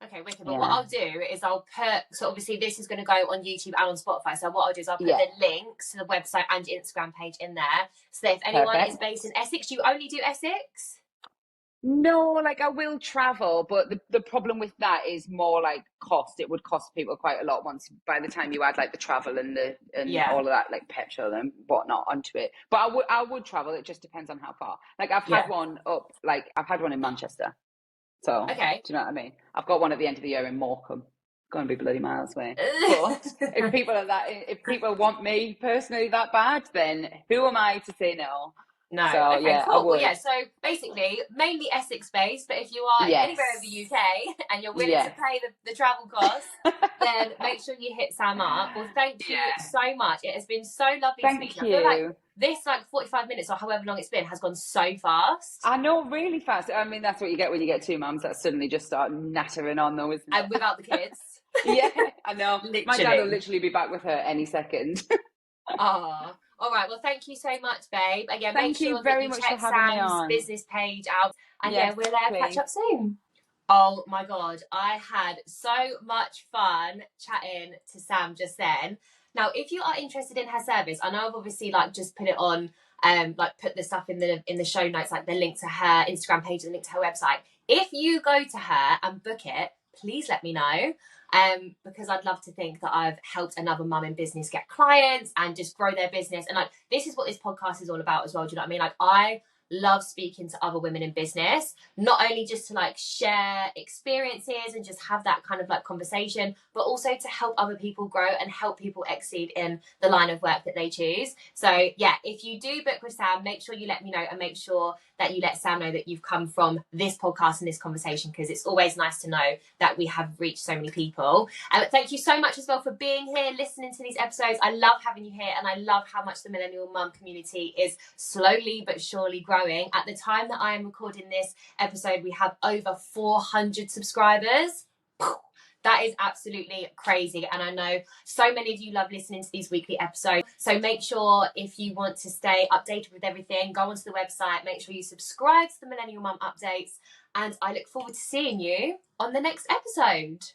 Okay, wicked. But what I'll do is I'll put, so obviously this is going to go on YouTube and on Spotify, so what I'll do is I'll put the links to the website and your Instagram page in there, so that if anyone is based in Essex, do you only do Essex? No, like I will travel, but the problem with that is more like cost. It would cost people quite a lot once, by the time you add like the travel and all of that, like petrol and whatnot onto it. But I would travel. It just depends on how far. Like I've had one up, like I've had one in Manchester. So do you know what I mean? I've got one at the end of the year in Morecambe. It's going to be bloody miles away. But if people want me personally that bad, then who am I to say no? No. So, okay, cool. I would. Well, so basically, mainly Essex based, but if you are anywhere in the UK and you're willing to pay the travel costs, then make sure you hit Sam up. Well, thank you so much. It has been so lovely speaking. Thank you. I feel like this 45 minutes or however long it's been has gone so fast. I know, really fast. I mean, that's what you get when you get two mums that suddenly just start nattering on though, isn't it? And without the kids. Yeah, I know. My dad will Literally. literally be back with her any second. Ah, all right. Well, thank you so much, babe. And yeah, make Thank you sure that very you much for check having me Sam's on. business page out. And yeah, Yes, we'll catch please. up soon. Oh my God, I had so much fun chatting to Sam just then. Now, if you are interested in her service, I know I've obviously like just put it on, like put the stuff in the show notes, like the link to her Instagram page and the link to her website. If you go to her and book it, please let me know. Because I'd love to think that I've helped another mum in business get clients and just grow their business. And like this is what this podcast is all about as well. Do you know what I mean? Like I love speaking to other women in business, not only just to like share experiences and just have that kind of like conversation, but also to help other people grow and help people exceed in the line of work that they choose. So yeah, if you do book with Sam, make sure you let me know and make sure that you let Sam know that you've come from this podcast and this conversation, because it's always nice to know that we have reached so many people. Thank you so much as well for being here, listening to these episodes. I love having you here, and I love how much the Millennial Mum community is slowly but surely growing. At the time that I am recording this episode, we have over 400 subscribers. That is absolutely crazy. And I know so many of you love listening to these weekly episodes. So make sure, if you want to stay updated with everything, go onto the website, make sure you subscribe to the Millennial Mum updates. And I look forward to seeing you on the next episode.